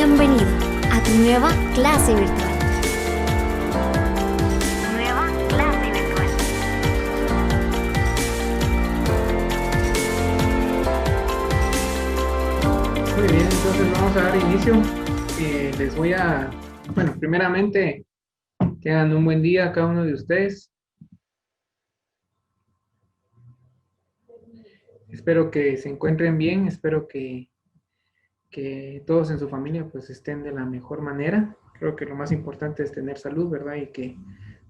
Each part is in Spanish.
Bienvenido a tu nueva clase virtual. Nueva clase virtual. Muy bien, entonces vamos a dar inicio. Les voy a, bueno, primeramente, tengan un buen día a cada uno de ustedes. Espero que se encuentren bien, espero que todos en su familia pues estén de la mejor manera. Creo que lo más importante es tener salud, ¿verdad? Y que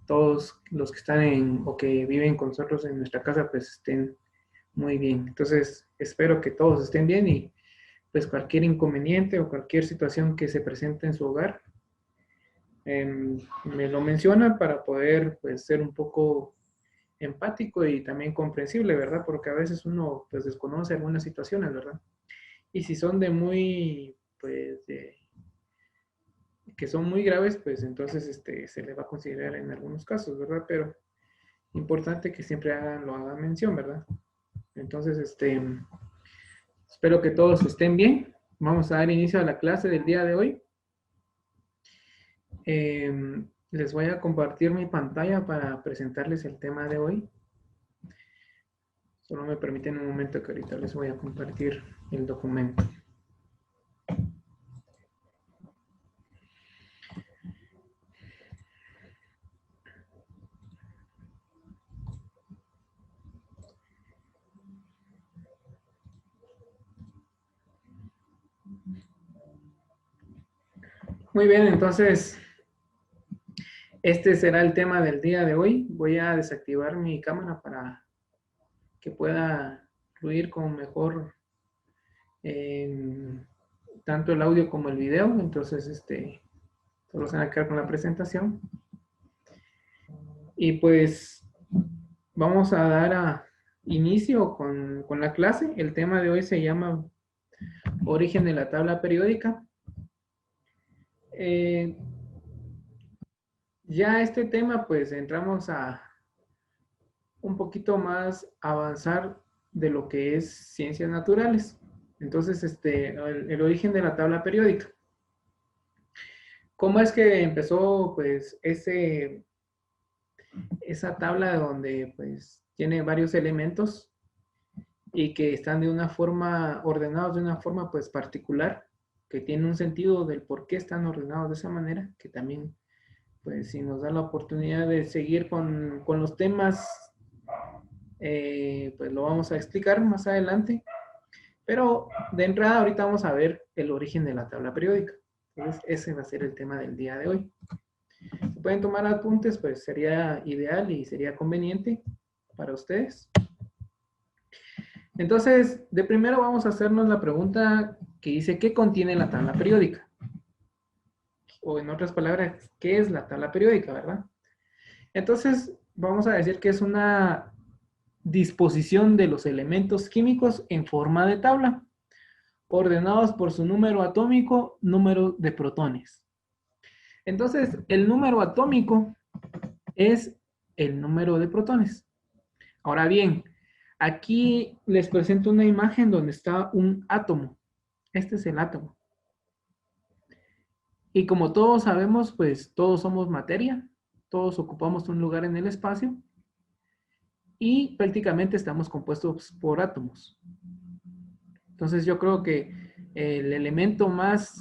todos los que están o que viven con nosotros en nuestra casa pues estén muy bien. Entonces, espero que todos estén bien y pues cualquier inconveniente o cualquier situación que se presente en su hogar, me lo menciona para poder pues ser un poco empático y también comprensible, ¿verdad? Porque a veces uno pues desconoce algunas situaciones, ¿verdad? Y si son de muy, pues, que son muy graves, pues entonces se le va a considerar en algunos casos, ¿verdad? Pero importante que siempre lo hagan mención, ¿verdad? Entonces, espero que todos estén bien. Vamos a dar inicio a la clase del día de hoy. Les voy a compartir mi pantalla para presentarles el tema de hoy. Solo me permiten un momento que ahorita les voy a compartir el documento. Muy bien, entonces este será el tema del día de hoy. Voy a desactivar mi cámara para que pueda fluir con mejor eh, tanto el audio como el video. Entonces, solo se van a quedar con la presentación. Y pues vamos a dar inicio con la clase. El tema de hoy se llama Origen de la tabla periódica. Eh, ya este tema, pues entramos a un poquito más avanzar de lo que es ciencias naturales. Entonces, el origen de la tabla periódica. ¿Cómo es que empezó, pues, esa tabla donde, pues, tiene varios elementos y que están de una forma, ordenados de una forma, pues, particular, que tiene un sentido del por qué están ordenados de esa manera, que también, pues, si nos da la oportunidad de seguir con los temas, pues lo vamos a explicar más adelante. Pero de entrada ahorita vamos a ver el origen de la tabla periódica. Entonces ese va a ser el tema del día de hoy. Si pueden tomar apuntes, pues sería ideal y sería conveniente para ustedes. Entonces, de primero vamos a hacernos la pregunta que dice, ¿qué contiene la tabla periódica? O en otras palabras, ¿qué es la tabla periódica, verdad? Entonces, vamos a decir que es una disposición de los elementos químicos en forma de tabla, ordenados por su número atómico, número de protones. Entonces, el número atómico es el número de protones. Ahora bien, aquí les presento una imagen donde está un átomo. Este es el átomo. Y como todos sabemos, pues todos somos materia, todos ocupamos un lugar en el espacio y prácticamente estamos compuestos por átomos. Entonces yo creo que el elemento más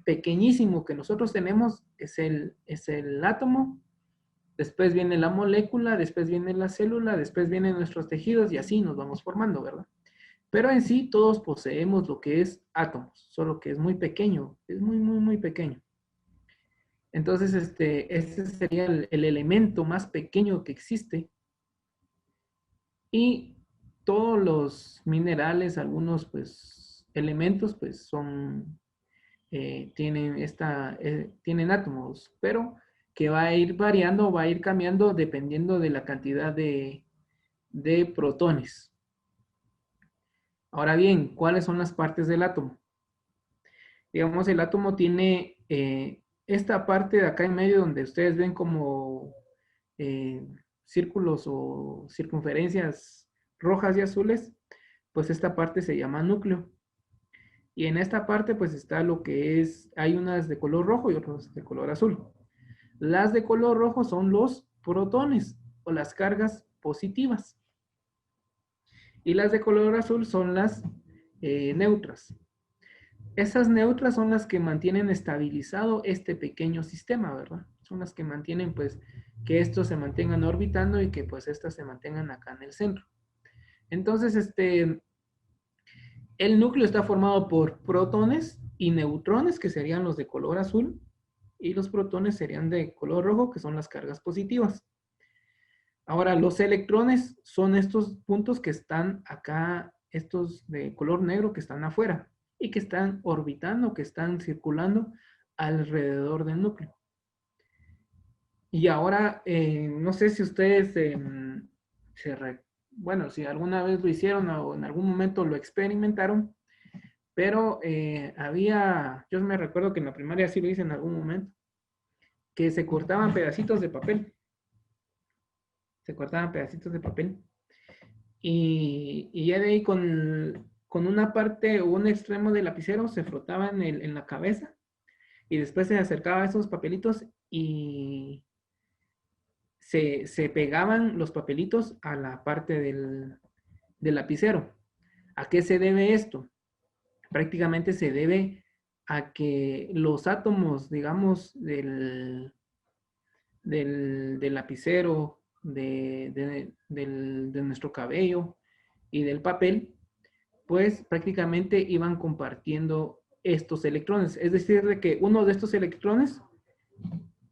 pequeñísimo que nosotros tenemos es el átomo. Después viene la molécula, después viene la célula, después vienen nuestros tejidos y así nos vamos formando, ¿verdad? Pero en sí todos poseemos lo que es átomos, solo que es muy pequeño, es muy, muy, muy pequeño. Entonces, este sería el elemento más pequeño que existe y todos los minerales, algunos pues elementos pues tienen átomos, pero que va a ir variando, va a ir cambiando dependiendo de la cantidad de protones. Ahora bien, ¿cuáles son las partes del átomo? Digamos, el átomo tiene esta parte de acá en medio donde ustedes ven como eh, círculos o circunferencias rojas y azules, pues esta parte se llama núcleo. Y en esta parte pues está lo que es, hay unas de color rojo y otras de color azul. Las de color rojo son los protones o las cargas positivas. Y las de color azul son las neutras. Esas neutras son las que mantienen estabilizado este pequeño sistema, ¿verdad? Son las que mantienen, pues, que estos se mantengan orbitando y que, pues, estas se mantengan acá en el centro. Entonces, el núcleo está formado por protones y neutrones, que serían los de color azul, y los protones serían de color rojo, que son las cargas positivas. Ahora, los electrones son estos puntos que están acá, estos de color negro que están afuera y que están orbitando, que están circulando alrededor del núcleo. Y ahora, no sé si ustedes, bueno, si alguna vez lo hicieron o en algún momento lo experimentaron, pero yo me recuerdo que en la primaria sí lo hice en algún momento, que se cortaban pedacitos de papel. Se cortaban pedacitos de papel. Y ya de ahí con una parte o un extremo del lapicero se frotaba en la cabeza y después se acercaba a esos papelitos y se pegaban los papelitos a la parte del lapicero. ¿A qué se debe esto? Prácticamente se debe a que los átomos, digamos, del lapicero, de nuestro cabello y del papel, pues prácticamente iban compartiendo estos electrones. Es decir, de que uno de estos electrones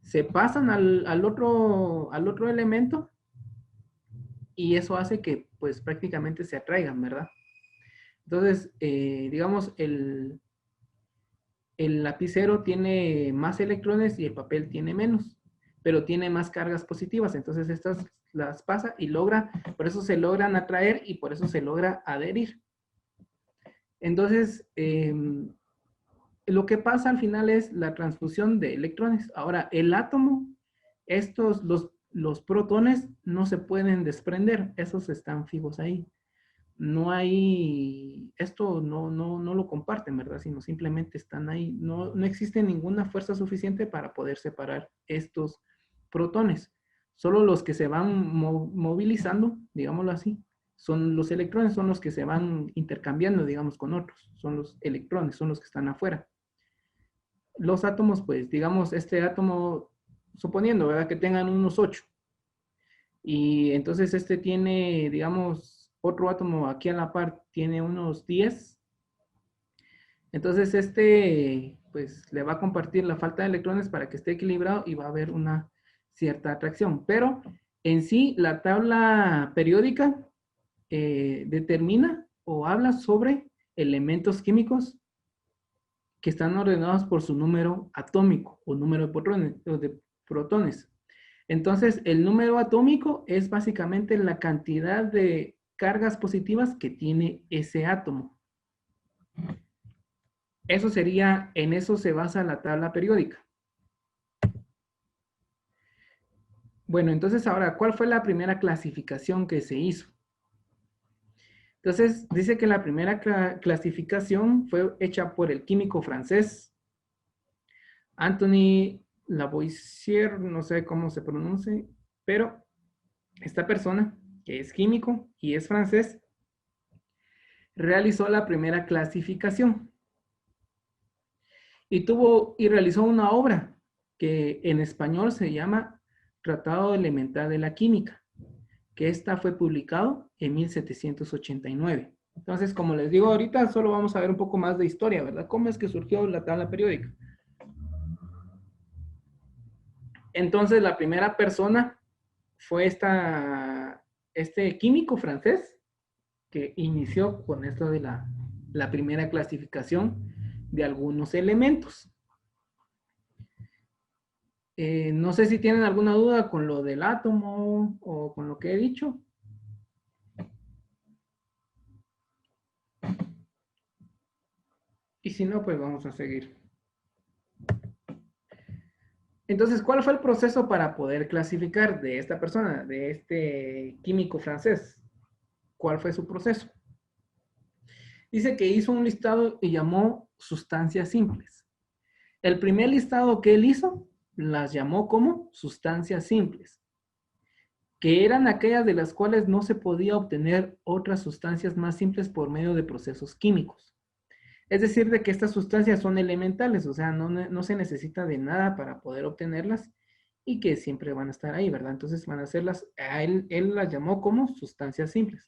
se pasan al otro elemento y eso hace que pues prácticamente se atraigan, ¿verdad? Entonces, digamos, el lapicero tiene más electrones y el papel tiene menos, pero tiene más cargas positivas. Entonces, estas las pasa y por eso se logran atraer y por eso se logra adherir. Entonces, lo que pasa al final es la transfusión de electrones. Ahora, el átomo, los protones no se pueden desprender, esos están fijos ahí. No hay, esto no lo comparten, ¿verdad? Sino simplemente están ahí. No existe ninguna fuerza suficiente para poder separar estos protones. Solo los que se van movilizando, digámoslo así, son los electrones, son los que se van intercambiando, digamos, con otros. Son los electrones, son los que están afuera. Los átomos, pues, digamos, este átomo, suponiendo, ¿verdad? Que tengan unos 8. Y entonces este tiene, digamos, otro átomo aquí a la par tiene unos 10. Entonces pues, le va a compartir la falta de electrones para que esté equilibrado y va a haber una cierta atracción. Pero en sí, la tabla periódica determina o habla sobre elementos químicos que están ordenados por su número atómico o número de protones. Entonces, el número atómico es básicamente la cantidad de cargas positivas que tiene ese átomo. En eso se basa la tabla periódica. Bueno, entonces ahora, ¿cuál fue la primera clasificación que se hizo? Entonces, dice que la primera clasificación fue hecha por el químico francés Anthony Lavoisier, no sé cómo se pronuncia, pero esta persona, que es químico y es francés, realizó la primera clasificación y realizó una obra que en español se llama Tratado Elemental de la Química, que esta fue publicado en 1789. Entonces, como les digo ahorita, solo vamos a ver un poco más de historia, ¿verdad? ¿Cómo es que surgió la tabla periódica? Entonces, la primera persona fue este químico francés que inició con esto de la primera clasificación de algunos elementos. No sé si tienen alguna duda con lo del átomo o con lo que he dicho. Y si no, pues vamos a seguir. Entonces, ¿cuál fue el proceso para poder clasificar de esta persona, de este químico francés? ¿Cuál fue su proceso? Dice que hizo un listado y llamó sustancias simples. El primer listado que él hizo las llamó como sustancias simples, que eran aquellas de las cuales no se podía obtener otras sustancias más simples por medio de procesos químicos. Es decir, de que estas sustancias son elementales, o sea, no se necesita de nada para poder obtenerlas y que siempre van a estar ahí, ¿verdad? Entonces van a hacerlas, él las llamó como sustancias simples.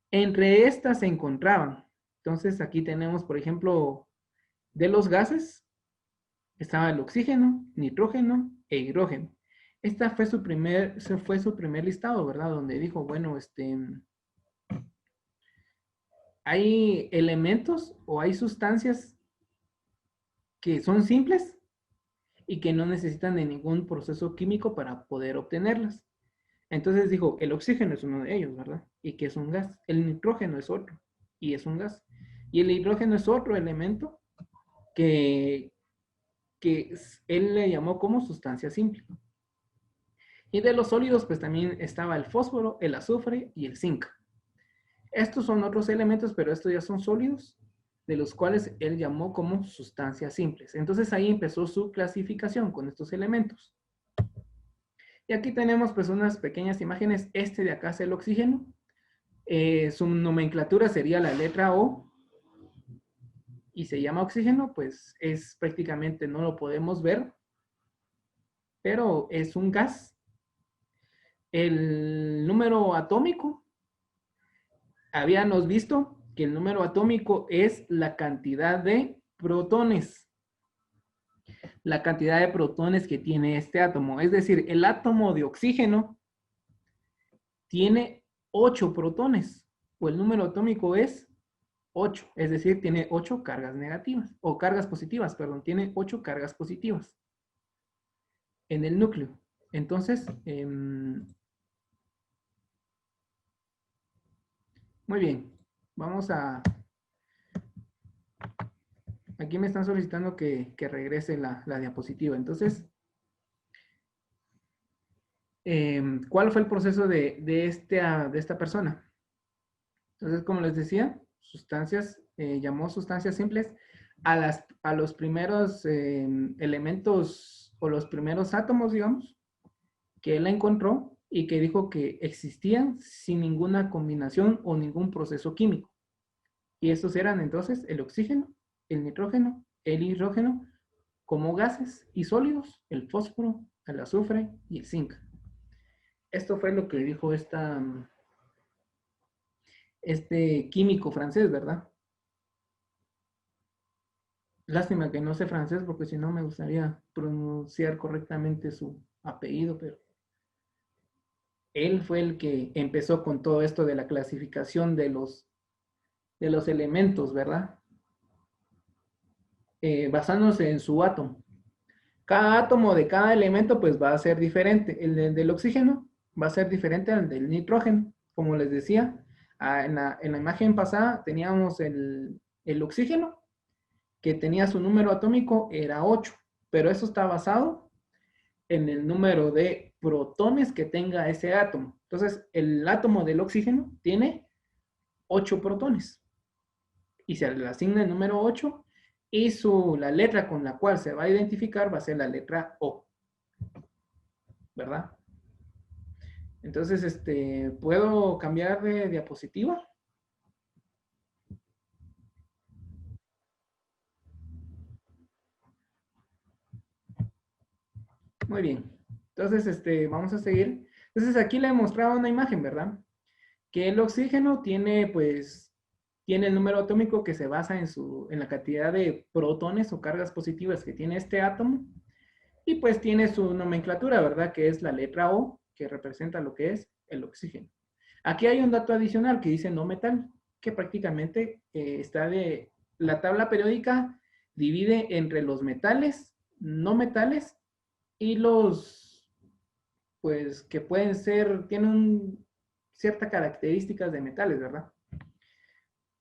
Entre estas se encontraban, entonces aquí tenemos, por ejemplo, de los gases, estaba el oxígeno, nitrógeno e hidrógeno. Ese fue su primer listado, ¿verdad? Donde dijo, bueno, hay elementos o hay sustancias que son simples y que no necesitan de ningún proceso químico para poder obtenerlas. Entonces dijo, el oxígeno es uno de ellos, ¿verdad? Y que es un gas. El nitrógeno es otro y es un gas. Y el hidrógeno es otro elemento que, que él le llamó como sustancia simple. Y de los sólidos, pues también estaba el fósforo, el azufre y el zinc. Estos son otros elementos, pero estos ya son sólidos, de los cuales él llamó como sustancias simples. Entonces ahí empezó su clasificación con estos elementos. Y aquí tenemos pues unas pequeñas imágenes. Este de acá es el oxígeno. Su nomenclatura sería la letra O y se llama oxígeno, pues es prácticamente, no lo podemos ver, pero es un gas. El número atómico, habíamos visto que el número atómico es la cantidad de protones. La cantidad de protones que tiene este átomo. Es decir, el átomo de oxígeno tiene 8 protones, o el número atómico es 8, es decir, tiene 8 cargas negativas, o cargas positivas, perdón, tiene 8 cargas positivas en el núcleo. Entonces, muy bien, vamos a... Aquí me están solicitando que regrese la diapositiva. Entonces, ¿cuál fue el proceso de esta persona? Entonces, como les decía, llamó sustancias simples a los primeros elementos o los primeros átomos, digamos, que él encontró y que dijo que existían sin ninguna combinación o ningún proceso químico. Y estos eran entonces el oxígeno, el nitrógeno, el hidrógeno, como gases y sólidos, el fósforo, el azufre y el zinc. Esto fue lo que dijo este químico francés, ¿verdad? Lástima que no sé francés porque si no me gustaría pronunciar correctamente su apellido, pero él fue el que empezó con todo esto de la clasificación de los elementos, ¿verdad? Basándose en su átomo. Cada átomo de cada elemento pues va a ser diferente. Del oxígeno va a ser diferente al del nitrógeno. Como les decía, en la imagen pasada teníamos el oxígeno que tenía su número atómico era 8, pero eso está basado en el número de protones que tenga ese átomo. Entonces, el átomo del oxígeno tiene 8 protones y se le asigna el número 8 y la letra con la cual se va a identificar va a ser la letra O, ¿verdad? Entonces, ¿puedo cambiar de diapositiva? Muy bien. Entonces, vamos a seguir. Entonces, aquí le he mostrado una imagen, ¿verdad? Que el oxígeno tiene, pues, tiene el número atómico que se basa en la cantidad de protones o cargas positivas que tiene este átomo. Y pues tiene su nomenclatura, ¿verdad? Que es la letra O, que representa lo que es el oxígeno. Aquí hay un dato adicional que dice no metal, que prácticamente está de... La tabla periódica divide entre los metales, no metales y los, pues, que pueden ser, tienen ciertas características de metales, ¿verdad?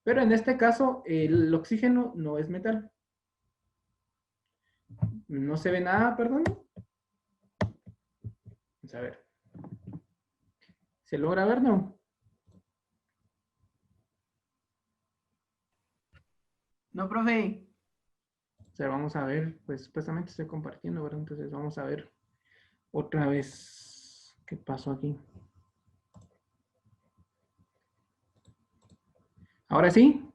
Pero en este caso, el oxígeno no es metal. No se ve nada, perdón. Vamos a ver. ¿Se logra ver, no? No, profe. O sea, vamos a ver, pues supuestamente estoy compartiendo, ¿verdad? Entonces vamos a ver otra vez qué pasó aquí. Ahora sí.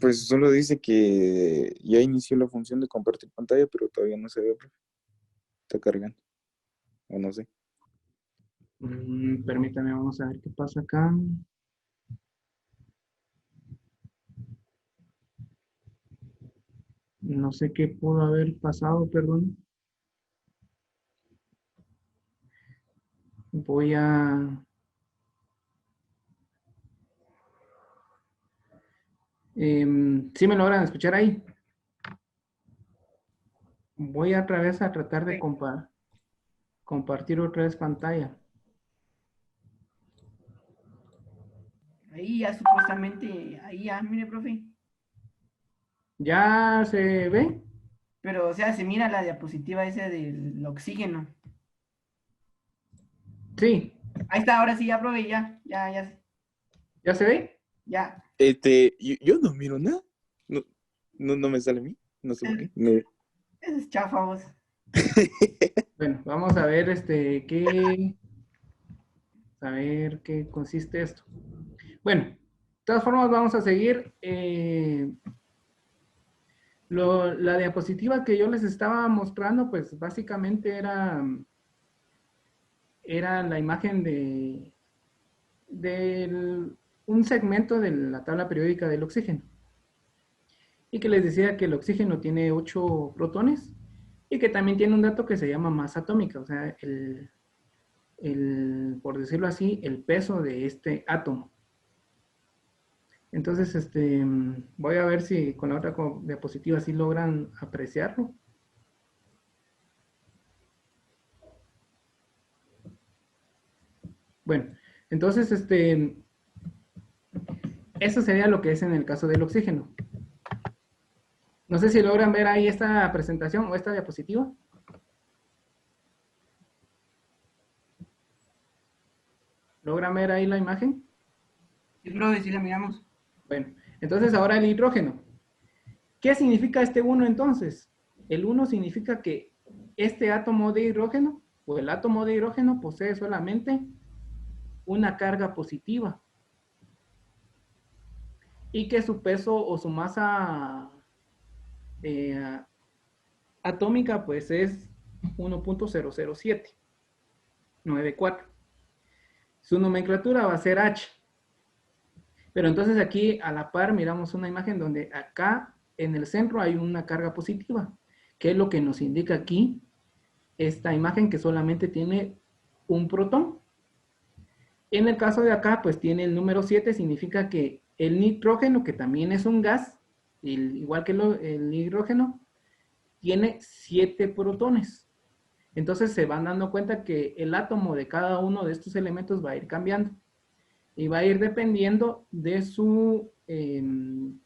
Pues solo dice que ya inició la función de compartir pantalla, pero todavía no se ve, profe. Está cargando. O no sé. Permítame, vamos a ver qué pasa acá. No sé qué pudo haber pasado, perdón. Voy a... ¿sí me logran escuchar ahí? Voy otra vez a tratar de compartir otra vez pantalla. Ahí ya supuestamente, ahí ya, mire, profe. ¿Ya se ve? Pero, o sea, se mira la diapositiva esa del oxígeno. Sí, Ahí está, ahora sí, ya, profe, ya, ¿ya se ve? ya. Yo no miro nada. No, no me sale a mí. No sé por qué. No. Eso es chafa, vos. Bueno, vamos a ver a ver qué consiste esto. Bueno, de todas formas vamos a seguir. La diapositiva que yo les estaba mostrando, pues básicamente era la imagen de un segmento de la tabla periódica del oxígeno. Y que les decía que el oxígeno tiene 8 protones y que también tiene un dato que se llama masa atómica, o sea, por decirlo así, el peso de este átomo. Entonces, voy a ver si con la otra diapositiva sí logran apreciarlo. Bueno, entonces, eso sería lo que es en el caso del oxígeno. No sé si logran ver ahí esta presentación o esta diapositiva. ¿Logran ver ahí la imagen? Sí, profe, sí la miramos. Bueno, entonces ahora el hidrógeno. ¿Qué significa este 1 entonces? El 1 significa que este átomo de hidrógeno o el átomo de hidrógeno posee solamente una carga positiva y que su peso o su masa atómica pues es 1.00794. Su nomenclatura va a ser H. Pero entonces aquí a la par miramos una imagen donde acá en el centro hay una carga positiva, que es lo que nos indica aquí esta imagen que solamente tiene un protón. En el caso de acá, pues tiene el número 7, significa que el nitrógeno, que también es un gas, igual que el hidrógeno, tiene 7 protones. Entonces se van dando cuenta que el átomo de cada uno de estos elementos va a ir cambiando y va a ir dependiendo de su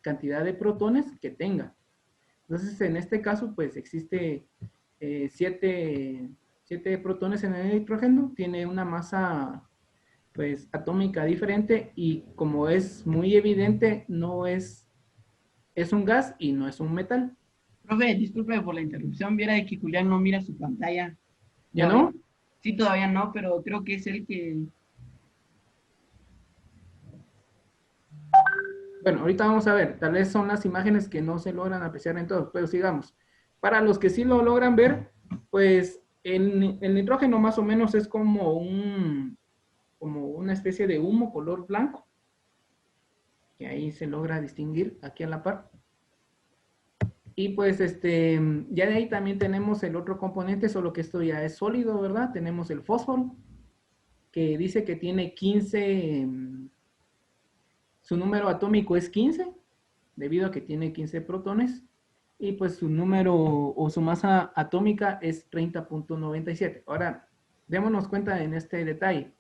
cantidad de protones que tenga. Entonces, en este caso, pues existe 7 protones en el nitrógeno, tiene una masa pues atómica diferente y como es muy evidente, no es un gas y no es un metal. Profe, disculpe por la interrupción. Viera de que Julián no mira su pantalla. ¿Ya Todavía. no? Sí, todavía no, pero creo que es el que... Bueno, ahorita vamos a ver, tal vez son las imágenes que no se logran apreciar en todos, pero sigamos. Para los que sí lo logran ver, pues el nitrógeno más o menos es como una especie de humo color blanco, que ahí se logra distinguir aquí a la par. Y pues ya de ahí también tenemos el otro componente, solo que esto ya es sólido, ¿verdad? Tenemos el fósforo, que dice que tiene 15, su número atómico es 15, debido a que tiene 15 protones, y pues su número o su masa atómica es 30.97. Ahora, démonos cuenta en este detalle,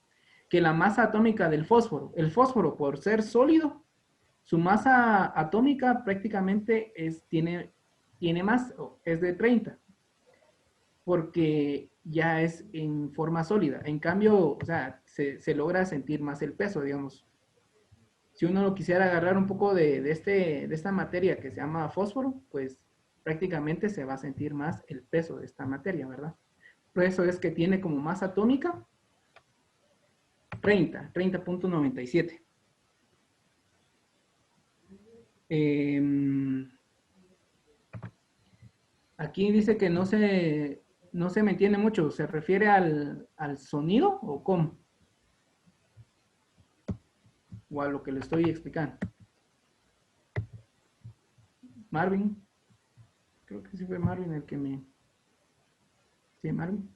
que la masa atómica del fósforo, el fósforo por ser sólido, su masa atómica prácticamente tiene más, es de 30. porque ya es en forma sólida. En cambio, o sea, se logra sentir más el peso, digamos. Si uno lo quisiera agarrar un poco de esta materia que se llama fósforo, pues prácticamente se va a sentir más el peso de esta materia, ¿verdad? Por eso es que tiene como masa atómica 30.97. Aquí dice que no se me entiende mucho. ¿Se refiere al sonido o cómo? O a lo que le estoy explicando. Marvin. Creo que sí fue Marvin el que me... Sí, Marvin.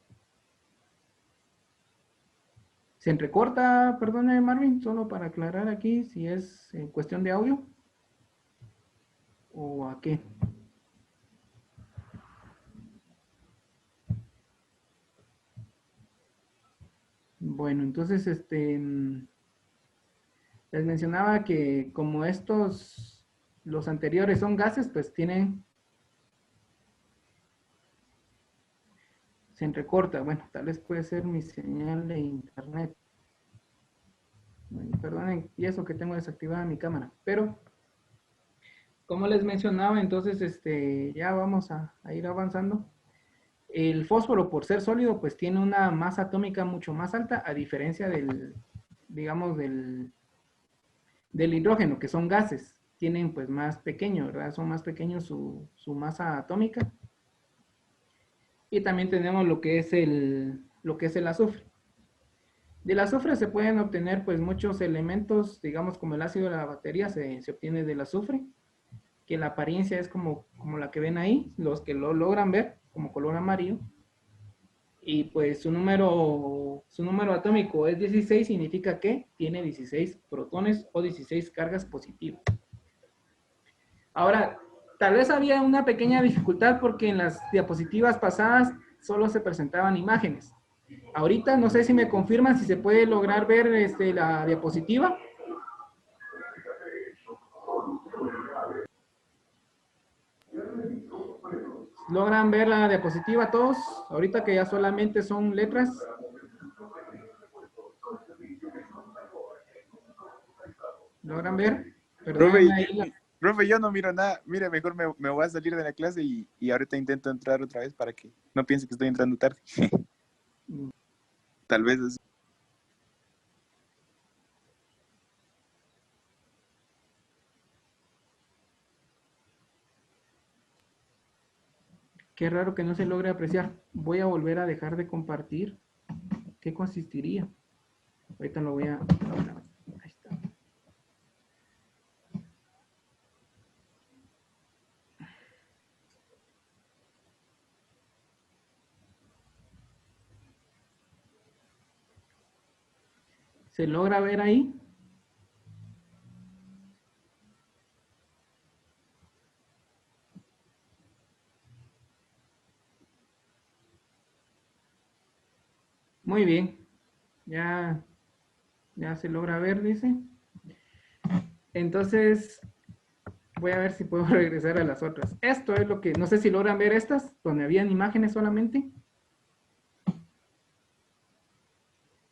Se entrecorta, perdone Marvin, solo para aclarar aquí si es en cuestión de audio. ¿O a qué? Bueno, entonces, les mencionaba que como los anteriores son gases, pues se entrecorta. Bueno, tal vez puede ser mi señal de internet. Bueno, perdonen, y eso que tengo desactivada mi cámara. Pero, como les mencionaba, entonces, ya vamos a ir avanzando. El fósforo, por ser sólido, pues tiene una masa atómica mucho más alta, a diferencia digamos, del hidrógeno, que son gases. Tienen pues más pequeño, ¿verdad? Son más pequeños su masa atómica. Y también tenemos lo que es el azufre. Del azufre se pueden obtener pues muchos elementos, digamos como el ácido de la batería se obtiene del azufre, que la apariencia es como la que ven ahí, los que lo logran ver, como color amarillo. Y pues su número atómico es 16, significa que tiene 16 protones o 16 cargas positivas. Ahora, tal vez había una pequeña dificultad porque en las diapositivas pasadas solo se presentaban imágenes. Ahorita no sé si me confirman si se puede lograr ver la diapositiva. ¿Logran ver la diapositiva todos? Ahorita que ya solamente son letras. ¿Logran ver? Profe, Perdón, profe, yo no miro nada. Mire, mejor me voy a salir de la clase y ahorita intento entrar otra vez para que no piense que estoy entrando tarde. Tal vez así. Qué raro que no se logre apreciar. Voy a volver a dejar de compartir. ¿Qué consistiría? Ahorita lo voy a... Ahí está. ¿Se logra ver ahí? Muy bien. Ya se logra ver, dice. Entonces, voy a ver si puedo regresar a las otras. Esto es lo que, no sé si logran ver estas, donde habían imágenes solamente.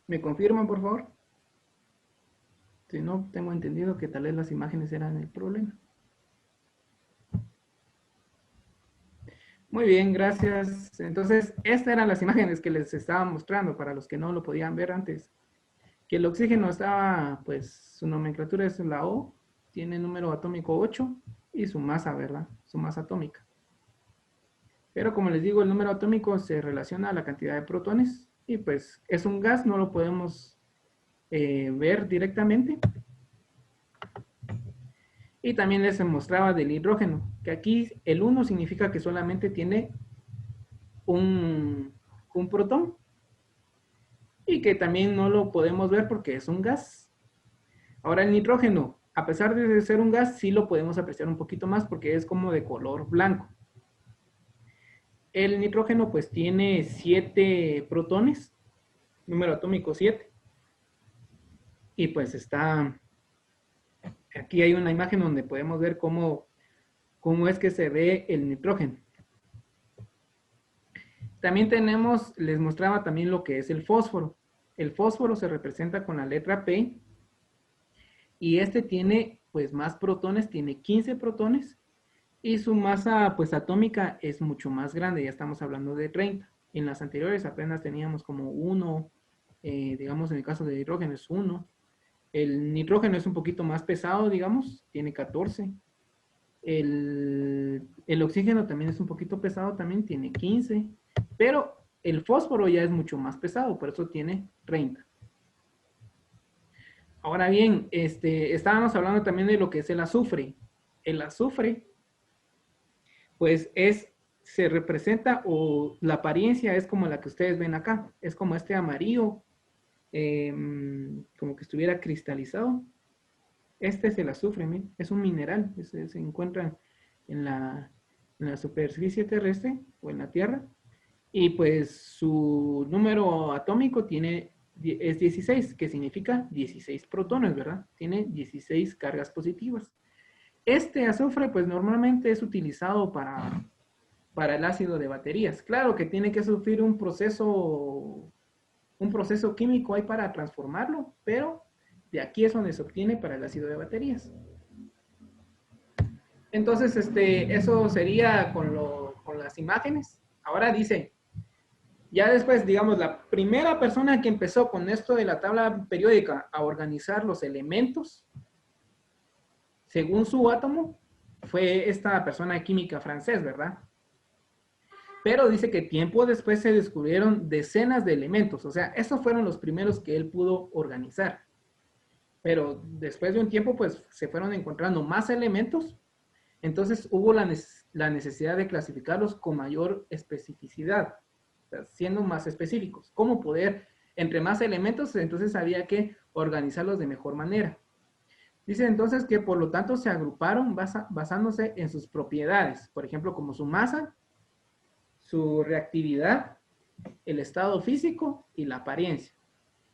¿Me confirman, por favor? Si no, tengo entendido que tal vez las imágenes eran el problema. Muy bien, gracias. Entonces, estas eran las imágenes que les estaba mostrando para los que no lo podían ver antes. Que el oxígeno estaba, pues, su nomenclatura es la O, tiene número atómico 8 y su masa, ¿verdad? Su masa atómica. Pero como les digo, el número atómico se relaciona a la cantidad de protones y pues es un gas, no lo podemos ver directamente. Y también les mostraba del hidrógeno, que aquí el 1 significa que solamente tiene un protón y que también no lo podemos ver porque es un gas. Ahora el nitrógeno, a pesar de ser un gas, sí lo podemos apreciar un poquito más porque es como de color blanco. El nitrógeno pues tiene 7 protones, número atómico 7. Y pues está, aquí hay una imagen donde podemos ver cómo es que se ve el nitrógeno. También tenemos, les mostraba también lo que es el fósforo. El fósforo se representa con la letra P y este tiene pues más protones, tiene 15 protones y su masa pues atómica es mucho más grande, ya estamos hablando de 30. En las anteriores apenas teníamos como 1, digamos en el caso de hidrógeno es 1. El nitrógeno es un poquito más pesado, digamos, tiene 14. El oxígeno también es un poquito pesado, también tiene 15. Pero el fósforo ya es mucho más pesado, por eso tiene 30. Ahora bien, estábamos hablando también de lo que es el azufre. El azufre, pues se representa, o la apariencia es como la que ustedes ven acá. Es como este amarillo, como que estuviera cristalizado. Este es el azufre, miren, es un mineral, se encuentra en la superficie terrestre o en la Tierra. Y pues su número atómico es 16, que significa 16 protones, ¿verdad? Tiene 16 cargas positivas. Este azufre pues normalmente es utilizado para el ácido de baterías. Claro que tiene que sufrir un proceso químico ahí para transformarlo, pero de aquí es donde se obtiene para el ácido de baterías. Entonces, eso sería con las imágenes. Ahora dice, ya después, digamos, la primera persona que empezó con esto de la tabla periódica a organizar los elementos según su átomo fue esta persona química francés, ¿verdad? Pero dice que tiempo después se descubrieron decenas de elementos. O sea, estos fueron los primeros que él pudo organizar. Pero después de un tiempo, pues, se fueron encontrando más elementos. Entonces, hubo la necesidad de clasificarlos con mayor especificidad, o sea, siendo más específicos. ¿Cómo poder, entre más elementos, entonces había que organizarlos de mejor manera? Dice entonces que, por lo tanto, se agruparon basándose en sus propiedades. Por ejemplo, como su masa, su reactividad, el estado físico y la apariencia.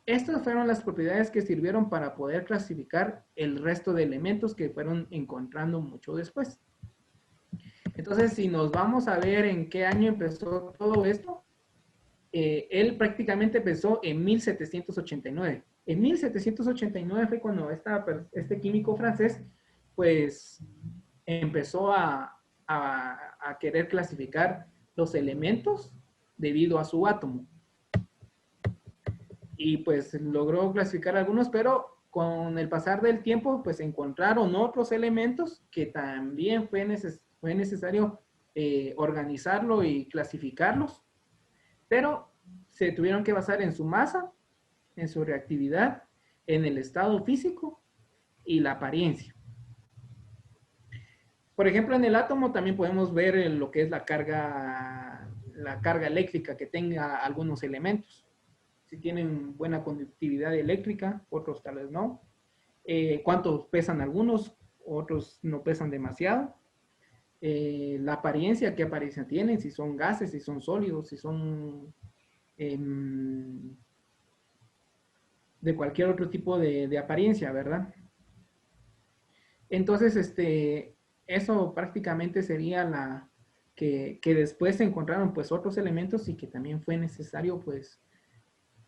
Estas fueron las propiedades que sirvieron para poder clasificar el resto de elementos que fueron encontrando mucho después. Entonces, si nos vamos a ver en qué año empezó todo esto, él prácticamente empezó en 1789. En 1789 fue cuando este químico francés, pues, empezó a querer clasificar los elementos debido a su átomo. Y pues logró clasificar algunos, pero con el pasar del tiempo, pues encontraron otros elementos que también fue necesario organizarlo y clasificarlos, pero se tuvieron que basar en su masa, en su reactividad, en el estado físico y la apariencia. Por ejemplo, en el átomo también podemos ver lo que es la carga eléctrica que tenga algunos elementos. Si tienen buena conductividad eléctrica, otros tal vez no. Cuántos pesan algunos, otros no pesan demasiado. La apariencia, qué apariencia tienen, si son gases, si son sólidos, si son de cualquier otro tipo de apariencia, ¿verdad? Entonces, eso prácticamente sería que después se encontraron pues otros elementos y que también fue necesario pues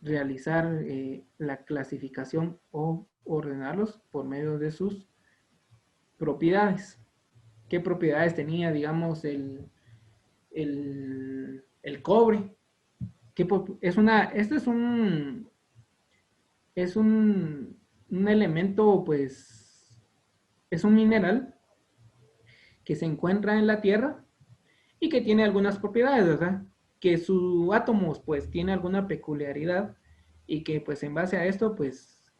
realizar la clasificación o ordenarlos por medio de sus propiedades. ¿Qué propiedades tenía, digamos, el cobre? Esto es un elemento, pues, es un mineral que se encuentra en la Tierra y que tiene algunas propiedades, ¿verdad? Que su átomo, pues, tiene alguna peculiaridad y que, pues, en base a esto, pues,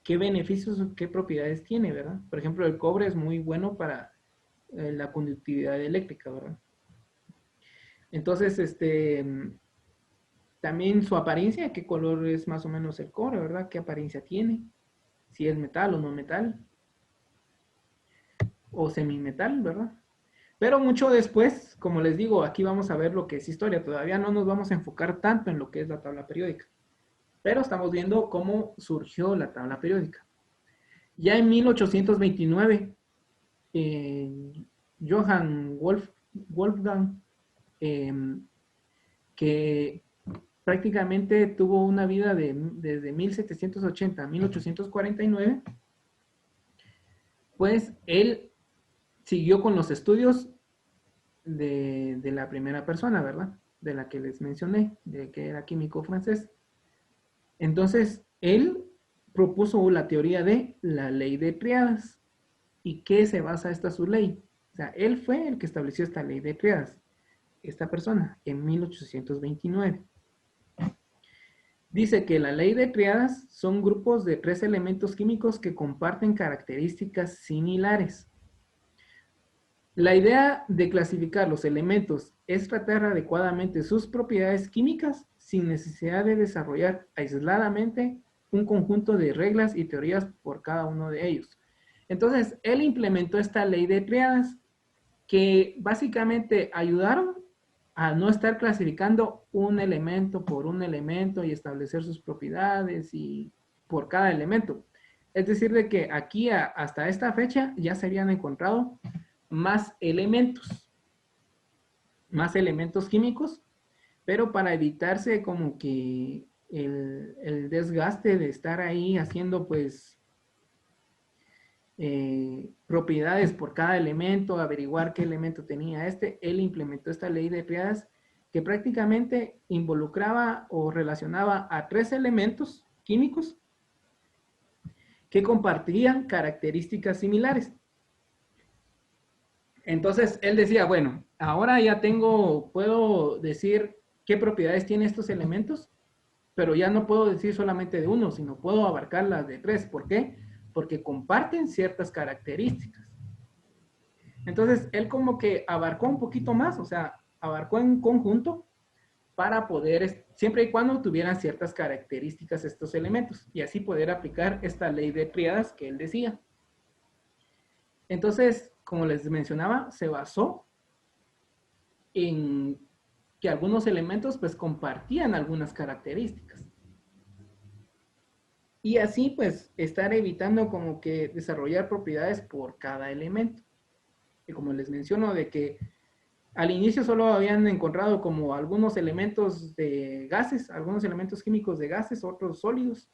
qué beneficios, qué propiedades tiene, ¿verdad? Por ejemplo, el cobre es muy bueno para la conductividad eléctrica, ¿verdad? Entonces, también su apariencia, qué color es más o menos el cobre, ¿verdad? ¿Qué apariencia tiene? Si es metal o no metal. O semimetal, ¿verdad? Pero mucho después, como les digo, aquí vamos a ver lo que es historia. Todavía no nos vamos a enfocar tanto en lo que es la tabla periódica. Pero estamos viendo cómo surgió la tabla periódica. Ya en 1829, Johann Wolfgang, que prácticamente tuvo una vida desde 1780 a 1849, pues él siguió con los estudios de la primera persona, ¿verdad? De la que les mencioné, de que era químico francés. Entonces, él propuso la teoría de la ley de tríadas. ¿Y qué se basa esta su ley? O sea, él fue el que estableció esta ley de tríadas, esta persona, en 1829. Dice que la ley de tríadas son grupos de 3 elementos químicos que comparten características similares. La idea de clasificar los elementos es tratar adecuadamente sus propiedades químicas sin necesidad de desarrollar aisladamente un conjunto de reglas y teorías por cada uno de ellos. Entonces, él implementó esta ley de tríadas que básicamente ayudaron a no estar clasificando un elemento por un elemento y establecer sus propiedades y por cada elemento. Es decir, de que aquí hasta esta fecha ya se habían encontrado más elementos químicos, pero para evitarse como que el desgaste de estar ahí haciendo pues propiedades por cada elemento, averiguar qué elemento tenía él implementó esta ley de tríadas que prácticamente involucraba o relacionaba a 3 elementos químicos que compartían características similares. Entonces, él decía, bueno, ahora ya puedo decir qué propiedades tienen estos elementos, pero ya no puedo decir solamente de uno, sino puedo abarcar las de 3. ¿Por qué? Porque comparten ciertas características. Entonces, él como que abarcó un poquito más, o sea, abarcó en conjunto para poder, siempre y cuando tuvieran ciertas características estos elementos, y así poder aplicar esta ley de tríadas que él decía. Entonces, como les mencionaba, se basó en que algunos elementos pues compartían algunas características. Y así pues estar evitando como que desarrollar propiedades por cada elemento. Y como les menciono de que al inicio solo habían encontrado como algunos elementos de gases, algunos elementos químicos de gases, otros sólidos,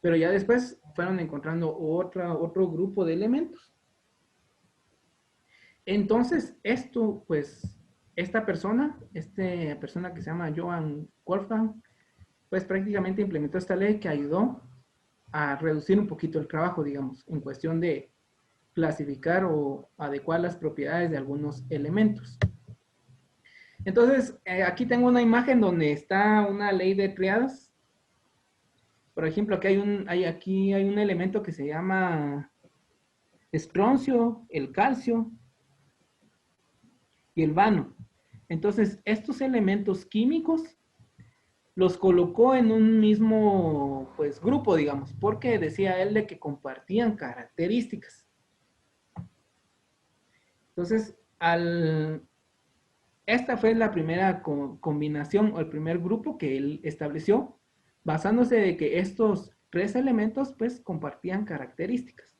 pero ya después fueron encontrando otro grupo de elementos. Entonces, esto, pues, esta persona que se llama Johann Wolfgang, pues prácticamente implementó esta ley que ayudó a reducir un poquito el trabajo, digamos, en cuestión de clasificar o adecuar las propiedades de algunos elementos. Entonces, aquí tengo una imagen donde está una ley de tríadas. Por ejemplo, aquí hay un elemento que se llama estroncio, el calcio y el vano. Entonces, estos elementos químicos los colocó en un mismo pues, grupo, digamos, porque decía él de que compartían características. Entonces, esta fue la primera combinación o el primer grupo que él estableció, basándose de que estos 3 elementos pues compartían características.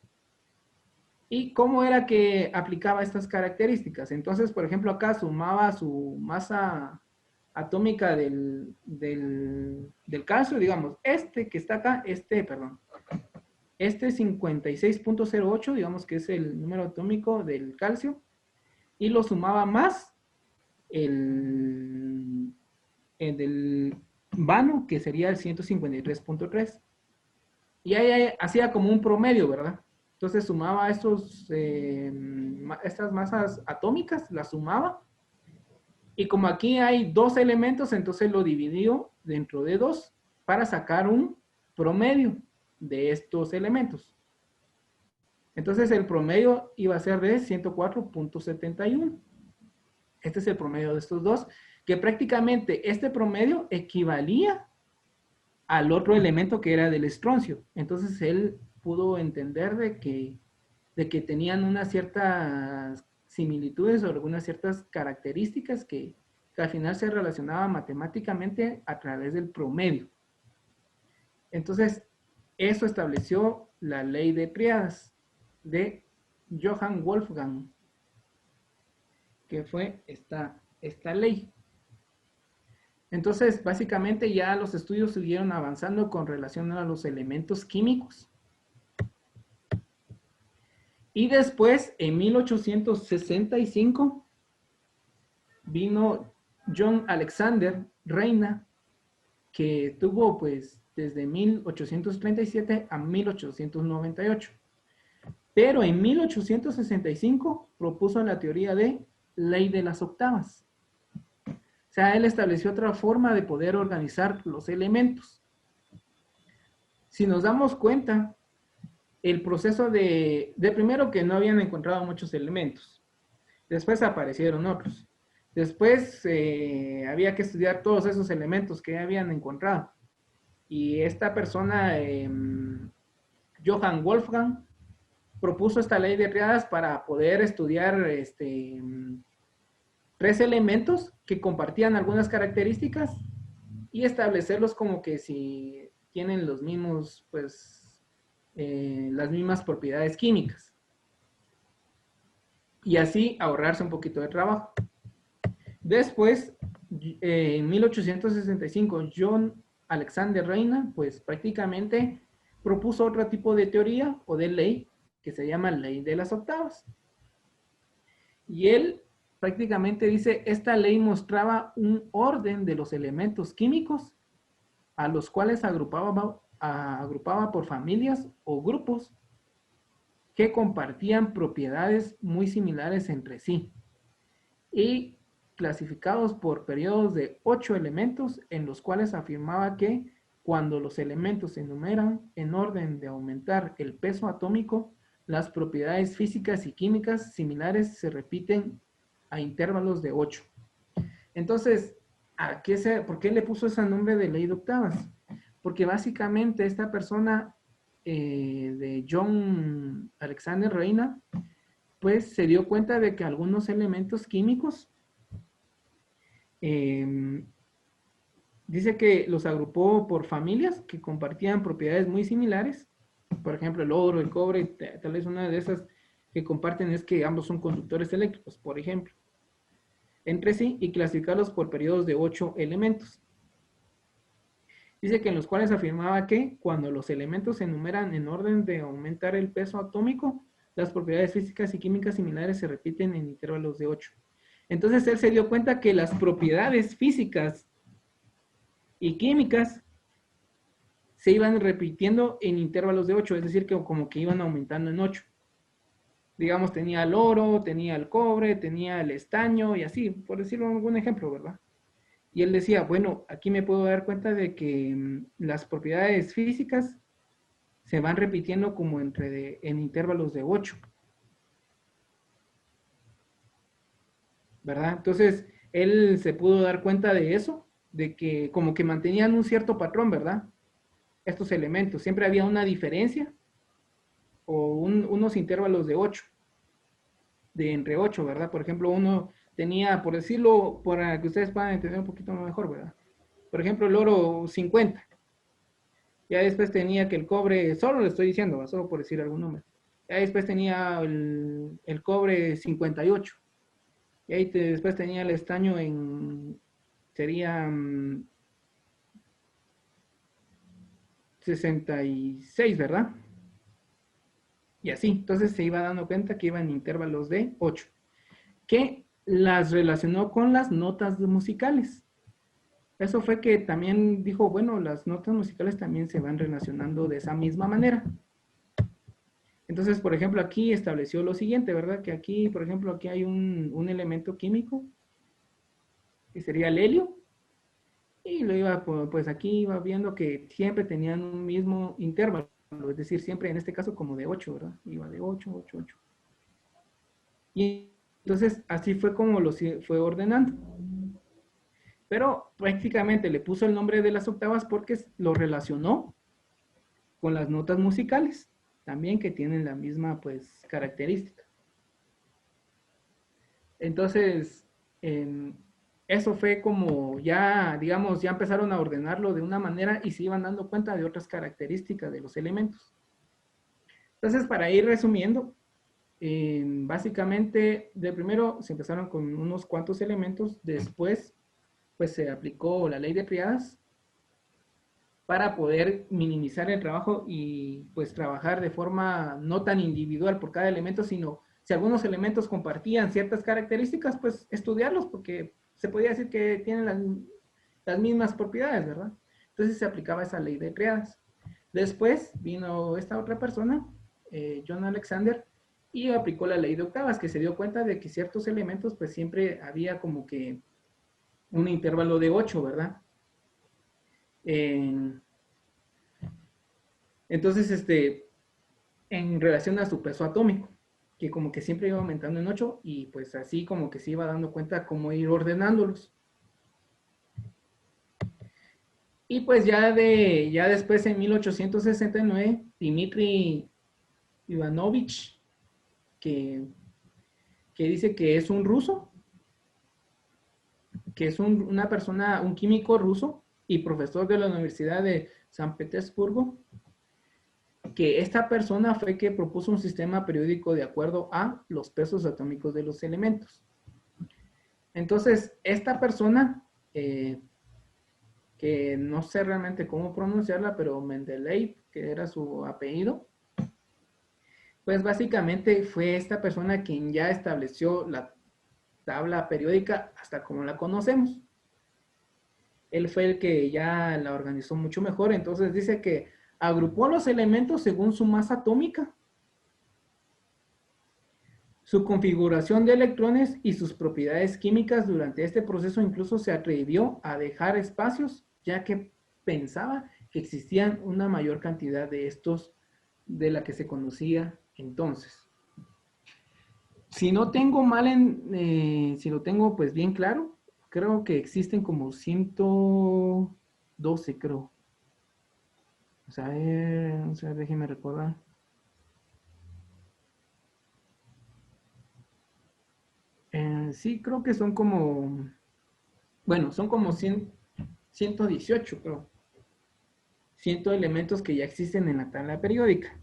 ¿Y cómo era que aplicaba estas características? Entonces, por ejemplo, acá sumaba su masa atómica del calcio, digamos, que está acá, este 56.08, digamos que es el número atómico del calcio, y lo sumaba más el del vano, que sería el 153.3. Y ahí hacía como un promedio, ¿verdad? Entonces sumaba estas masas atómicas, las sumaba. Y como aquí hay 2 elementos, entonces lo dividió dentro de 2 para sacar un promedio de estos elementos. Entonces el promedio iba a ser de 104.71. Este es el promedio de estos 2, que prácticamente este promedio equivalía al otro elemento que era del estroncio. Entonces él pudo entender de que tenían unas ciertas similitudes o algunas ciertas características que al final se relacionaban matemáticamente a través del promedio. Entonces, eso estableció la ley de tríadas de Johann Wolfgang, que fue esta ley. Entonces, básicamente ya los estudios siguieron avanzando con relación a los elementos químicos. Y después, en 1865, vino John Alexander Reina, que tuvo pues desde 1837 a 1898. Pero en 1865 propuso la teoría de ley de las octavas. O sea, él estableció otra forma de poder organizar los elementos. Si nos damos cuenta, el proceso de primero que no habían encontrado muchos elementos. Después aparecieron otros. Después había que estudiar todos esos elementos que habían encontrado. Y esta persona, Johann Wolfgang, propuso esta ley de triadas para poder estudiar tres elementos que compartían algunas características y establecerlos como que si tienen los mismos, pues, las mismas propiedades químicas. Y así ahorrarse un poquito de trabajo. Después, en 1865, John Alexander Reina, pues prácticamente propuso otro tipo de teoría o de ley que se llama ley de las octavas. Y él prácticamente dice, esta ley mostraba un orden de los elementos químicos a los cuales agrupaba por familias o grupos que compartían propiedades muy similares entre sí y clasificados por periodos de 8 elementos en los cuales afirmaba que cuando los elementos se enumeran en orden de aumentar el peso atómico, las propiedades físicas y químicas similares se repiten a intervalos de 8. Entonces, ¿por qué le puso ese nombre de ley de octavas? Porque básicamente esta persona de John Alexander Reina, pues se dio cuenta de que algunos elementos químicos, dice que los agrupó por familias que compartían propiedades muy similares. Por ejemplo, el oro, el cobre, tal vez una de esas que comparten es que ambos son conductores eléctricos, por ejemplo, entre sí, y clasificarlos por periodos de 8 elementos. Dice que en los cuales afirmaba que cuando los elementos se enumeran en orden de aumentar el peso atómico, las propiedades físicas y químicas similares se repiten en intervalos de 8. Entonces él se dio cuenta que las propiedades físicas y químicas se iban repitiendo en intervalos de 8, es decir, que como que iban aumentando en 8. Digamos, tenía el oro, tenía el cobre, tenía el estaño y así, por decirlo algún ejemplo, ¿verdad? Y él decía, bueno, aquí me puedo dar cuenta de que las propiedades físicas se van repitiendo como en intervalos de 8. ¿Verdad? Entonces, él se pudo dar cuenta de eso, de que como que mantenían un cierto patrón, ¿verdad? Estos elementos. Siempre había una diferencia o unos intervalos de 8, de entre 8, ¿verdad? Por ejemplo, uno tenía, por decirlo, para que ustedes puedan entender un poquito mejor, ¿verdad? Por ejemplo, el oro 50. Ya después tenía que el cobre, solo le estoy diciendo, ¿verdad? Solo por decir algún número. Ya después tenía el cobre 58. Y ahí después tenía el estaño sería 66, ¿verdad? Y así, entonces se iba dando cuenta que iba en intervalos de 8, que las relacionó con las notas musicales. Eso fue que también dijo, bueno, las notas musicales también se van relacionando de esa misma manera. Entonces, por ejemplo, aquí estableció lo siguiente, ¿verdad? Que aquí, por ejemplo, aquí hay un elemento químico, que sería el helio, y lo iba, pues aquí iba viendo que siempre tenían un mismo intervalo, es decir, siempre en este caso como de 8, ¿verdad? Iba de 8, 8, 8. Y entonces así fue como lo fue ordenando. Pero prácticamente le puso el nombre de las octavas porque lo relacionó con las notas musicales, también que tienen la misma, pues, característica. Entonces, eso fue como ya, digamos, ya empezaron a ordenarlo de una manera y se iban dando cuenta de otras características de los elementos. Entonces, para ir resumiendo, básicamente, de primero se empezaron con unos cuantos elementos, después pues se aplicó la ley de triadas para poder minimizar el trabajo y pues trabajar de forma no tan individual por cada elemento, sino si algunos elementos compartían ciertas características, pues estudiarlos porque se podía decir que tienen las mismas propiedades, ¿verdad? Entonces se aplicaba esa ley de triadas. Después vino esta otra persona, John Alexander, y aplicó la ley de octavas, que se dio cuenta de que ciertos elementos pues siempre había como que un intervalo de 8, ¿verdad? Entonces, en relación a su peso atómico, que como que siempre iba aumentando en 8 y pues así como que se iba dando cuenta cómo ir ordenándolos. Y pues ya después en 1869, Dmitri Ivanovich, que dice que es un ruso, que es una persona, un químico ruso y profesor de la Universidad de San Petersburgo, que esta persona fue que propuso un sistema periódico de acuerdo a los pesos atómicos de los elementos. Entonces, esta persona, que no sé realmente cómo pronunciarla, pero Mendeleev, que era su apellido, pues básicamente fue esta persona quien ya estableció la tabla periódica hasta como la conocemos. Él fue el que ya la organizó mucho mejor, entonces dice que agrupó los elementos según su masa atómica, su configuración de electrones y sus propiedades químicas. Durante este proceso incluso se atrevió a dejar espacios, ya que pensaba que existían una mayor cantidad de estos de la que se conocía entonces. Si no tengo mal si lo tengo pues bien claro, creo que existen como 112, creo. O sea, déjeme recordar. Sí, creo que son como, bueno, son como 118, creo. 100 elementos que ya existen en la tabla periódica.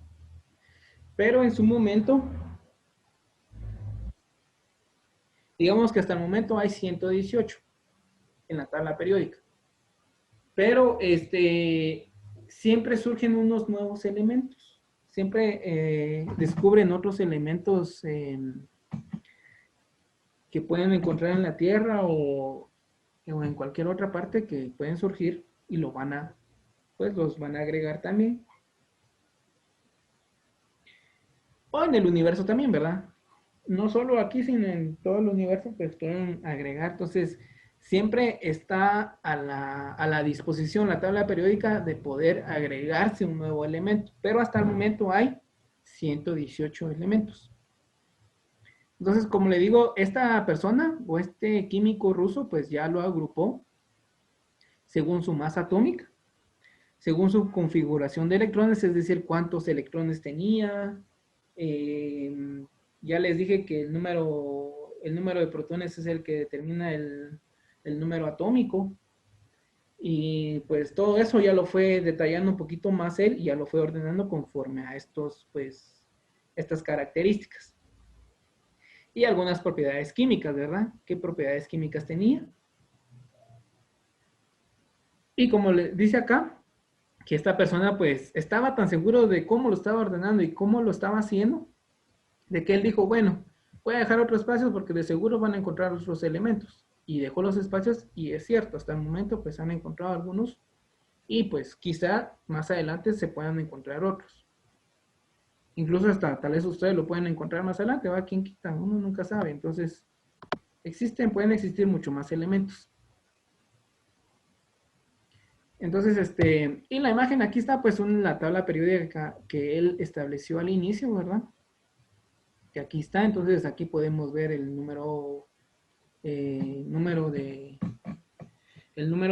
Pero en su momento, digamos que hasta el momento hay 118 en la tabla periódica. Pero siempre surgen unos nuevos elementos. Siempre descubren otros elementos que pueden encontrar en la Tierra o en cualquier otra parte que pueden surgir y los van a agregar también. O en el universo también, ¿verdad? No solo aquí, sino en todo el universo, pues pueden agregar. Entonces, siempre está a la disposición la tabla periódica de poder agregarse un nuevo elemento. Pero hasta el momento hay 118 elementos. Entonces, como le digo, esta persona o este químico ruso, pues ya lo agrupó según su masa atómica, según su configuración de electrones, es decir, cuántos electrones tenía. Ya les dije que el número de protones es el que determina el número atómico. Y pues todo eso ya lo fue detallando un poquito más él y ya lo fue ordenando conforme a estas características. Y algunas propiedades químicas, ¿verdad? ¿Qué propiedades químicas tenía? Y como le dice acá, que esta persona pues estaba tan seguro de cómo lo estaba ordenando y cómo lo estaba haciendo, de que él dijo, bueno, voy a dejar otros espacios porque de seguro van a encontrar otros elementos. Y dejó los espacios y es cierto, hasta el momento pues han encontrado algunos y pues quizá más adelante se puedan encontrar otros. Incluso hasta tal vez ustedes lo pueden encontrar más adelante, ¿va? ¿Quién quita? Uno nunca sabe. Entonces, pueden existir mucho más elementos. Entonces, y la imagen aquí está pues la tabla periódica que él estableció al inicio, ¿verdad? Que aquí está, entonces aquí podemos ver el número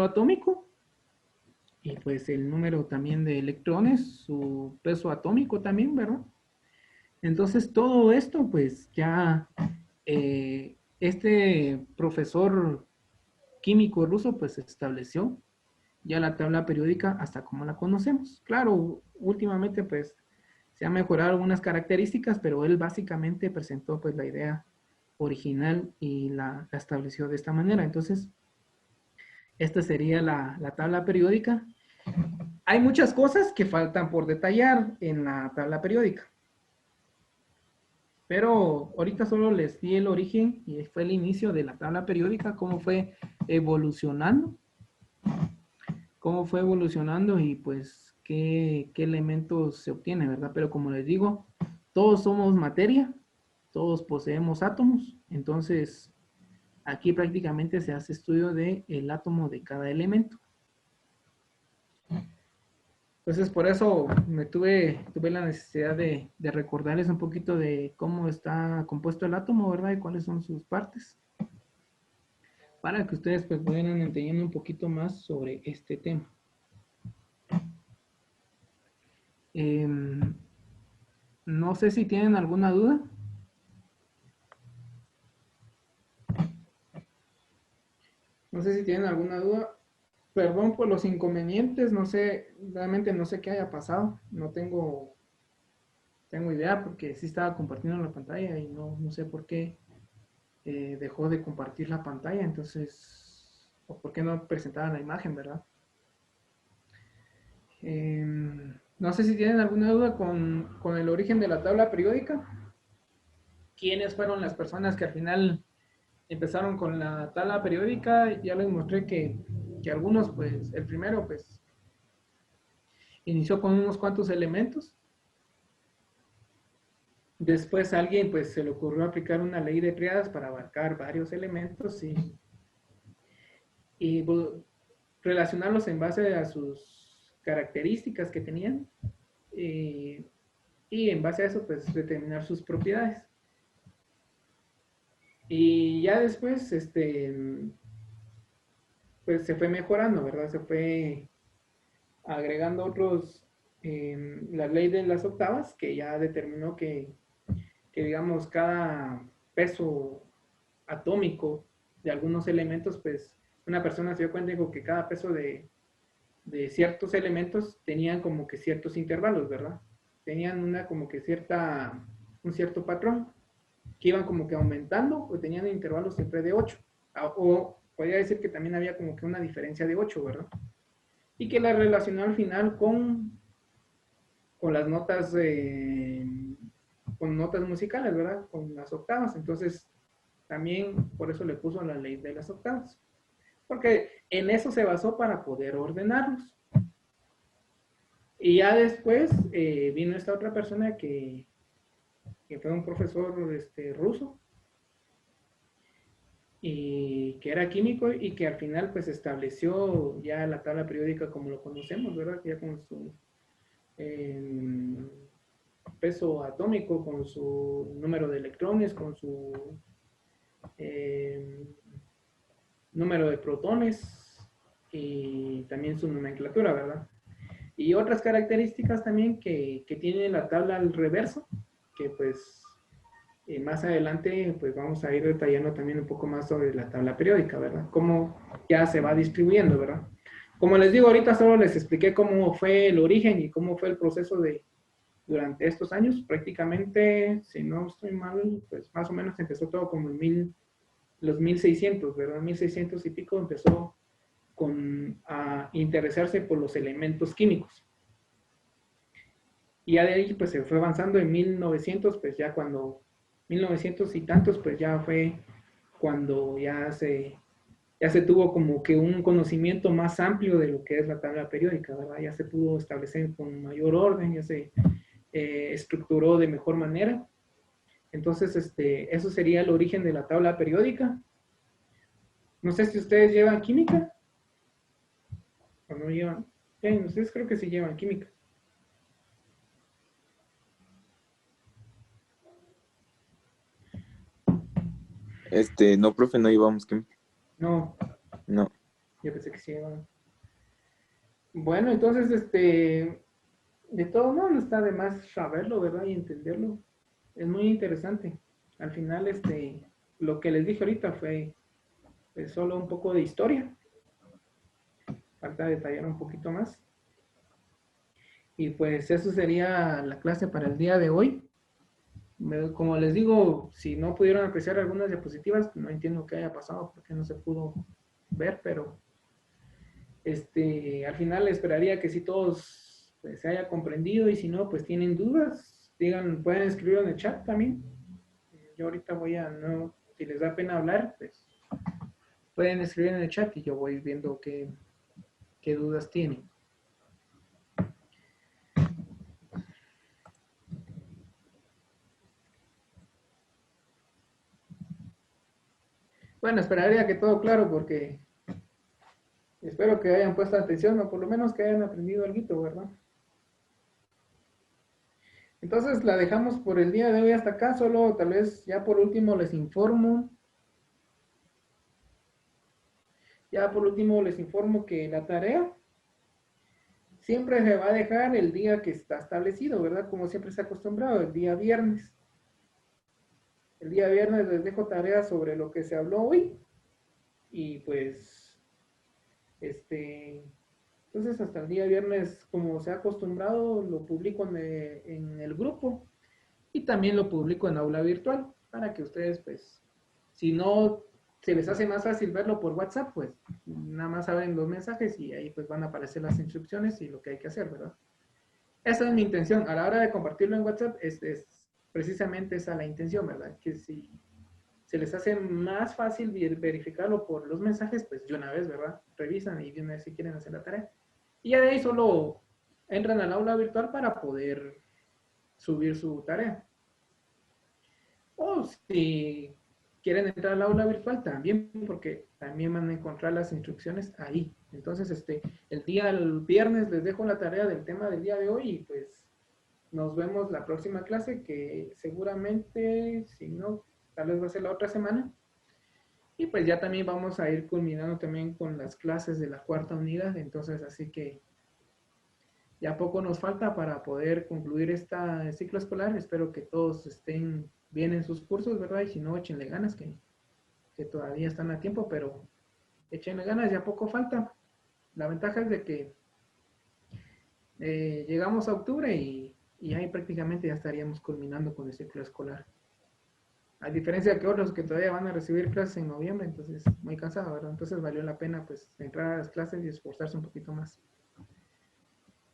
atómico y pues el número también de electrones, su peso atómico también, ¿verdad? Entonces todo esto pues ya este profesor químico ruso pues estableció ya la tabla periódica hasta como la conocemos. Claro, últimamente pues se han mejorado algunas características, pero él básicamente presentó pues la idea original y la estableció de esta manera. Entonces, esta sería la tabla periódica. Hay muchas cosas que faltan por detallar en la tabla periódica. Pero ahorita solo les di el origen y fue el inicio de la tabla periódica, cómo fue evolucionando. Cómo fue evolucionando y pues qué elementos se obtiene, ¿verdad? Pero como les digo, todos somos materia, todos poseemos átomos, entonces aquí prácticamente se hace estudio del átomo de cada elemento. Entonces por eso tuve la necesidad de recordarles un poquito de cómo está compuesto el átomo, ¿verdad? Y cuáles son sus partes. Para que ustedes pues vayan entendiendo un poquito más sobre este tema. No sé si tienen alguna duda. No sé si tienen alguna duda. Perdón por los inconvenientes, no sé, realmente no sé qué haya pasado. No tengo idea porque sí estaba compartiendo la pantalla y no sé por qué dejó de compartir la pantalla. Entonces, o por qué no presentaba la imagen, ¿verdad? No sé si tienen alguna duda con el origen de la tabla periódica. ¿Quiénes fueron las personas que al final empezaron con la tabla periódica? Ya les mostré que algunos, pues, el primero, pues, inició con unos cuantos elementos. Después a alguien, pues, se le ocurrió aplicar una ley de triadas para abarcar varios elementos y relacionarlos en base a sus características que tenían. Y en base a eso, pues, determinar sus propiedades. Y ya después, pues se fue mejorando, ¿verdad? Se fue agregando otros, la ley de las octavas, que ya determinó que digamos, cada peso atómico de algunos elementos, pues una persona se dio cuenta que cada peso de ciertos elementos tenían como que ciertos intervalos, ¿verdad? Tenían como que un cierto patrón, que iban como que aumentando o tenían intervalos siempre de 8. O podría decir que también había como que una diferencia de 8, ¿verdad? Y que la relacionó al final con las notas, con notas musicales, ¿verdad? Con las octavas. Entonces, también por eso le puso la ley de las octavas. Porque en eso se basó para poder ordenarlos. Y ya después vino esta otra persona que fue un profesor ruso, y que era químico y que al final pues estableció ya la tabla periódica como lo conocemos, ¿verdad? Ya con su peso atómico, con su número de electrones, con su número de protones y también su nomenclatura, ¿verdad? Y otras características también que tiene la tabla al reverso, que pues más adelante pues vamos a ir detallando también un poco más sobre la tabla periódica, ¿verdad? Cómo ya se va distribuyendo, ¿verdad? Como les digo, ahorita solo les expliqué cómo fue el origen y cómo fue el proceso durante estos años. Prácticamente, si no estoy mal, pues más o menos empezó todo como en los 1600, ¿verdad? 1600 y pico empezó a interesarse por los elementos químicos. Y ya de ahí pues se fue avanzando en 1900, pues ya cuando 1900 y tantos, pues ya fue cuando ya se tuvo como que un conocimiento más amplio de lo que es la tabla periódica, ¿verdad? Ya se pudo establecer con mayor orden, ya se estructuró de mejor manera. Entonces, eso sería el origen de la tabla periódica. No sé si ustedes llevan química o no llevan. Ustedes creo que sí llevan química. No, profe, no llevamos química. No, No. yo pensé que sí llevaban. Bueno, entonces, de todo modo no está de más saberlo, ¿verdad? Y entenderlo. Es muy interesante. Al final, lo que les dije ahorita fue solo un poco de historia. Falta detallar un poquito más. Y pues eso sería la clase para el día de hoy. Como les digo, si no pudieron apreciar algunas diapositivas, no entiendo qué haya pasado porque no se pudo ver, pero Al final esperaría que si todos pues, se haya comprendido y si no, pues tienen dudas, digan, pueden escribirlo en el chat también. Yo ahorita voy a, no, si les da pena hablar, pues pueden escribir en el chat y yo voy viendo qué dudas tienen. Bueno, esperaría que todo claro porque espero que hayan puesto atención o por lo menos que hayan aprendido algo, ¿verdad? Entonces la dejamos por el día de hoy hasta acá, solo tal vez ya por último les informo. Ya por último les informo que la tarea siempre se va a dejar el día que está establecido, ¿verdad? Como siempre se ha acostumbrado, el día viernes. El día viernes les dejo tareas sobre lo que se habló hoy. Y pues, entonces hasta el día viernes, como se ha acostumbrado, lo publico en el grupo y también lo publico en aula virtual para que ustedes, pues, si no se les hace más fácil verlo por WhatsApp, pues nada más abren los mensajes y ahí pues van a aparecer las instrucciones y lo que hay que hacer, ¿verdad? Esa es mi intención. A la hora de compartirlo en WhatsApp, es precisamente esa la intención, ¿verdad? Que si se les hace más fácil verificarlo por los mensajes, pues de una vez, ¿verdad? Revisan y de una vez si quieren hacer la tarea. Y ya de ahí solo entran al aula virtual para poder subir su tarea. O si quieren entrar al aula virtual también, porque también van a encontrar las instrucciones ahí. Entonces, el viernes les dejo la tarea del tema del día de hoy y pues nos vemos la próxima clase que seguramente, si no, tal vez va a ser la otra semana. Y pues ya también vamos a ir culminando también con las clases de la cuarta unidad. Entonces, así que ya poco nos falta para poder concluir este ciclo escolar. Espero que todos estén bien en sus cursos, ¿verdad? Y si no, échenle ganas, que todavía están a tiempo, pero échenle ganas, ya poco falta. La ventaja es de que llegamos a octubre y ahí prácticamente ya estaríamos culminando con el ciclo escolar. A diferencia de que otros que todavía van a recibir clases en noviembre, entonces muy cansado, ¿verdad? Entonces valió la pena pues entrar a las clases y esforzarse un poquito más.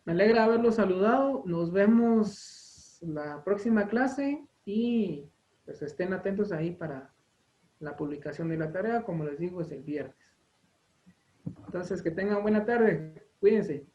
Me alegra haberlos saludado. Nos vemos la próxima clase y pues estén atentos ahí para la publicación de la tarea. Como les digo, es el viernes. Entonces, que tengan buena tarde. Cuídense.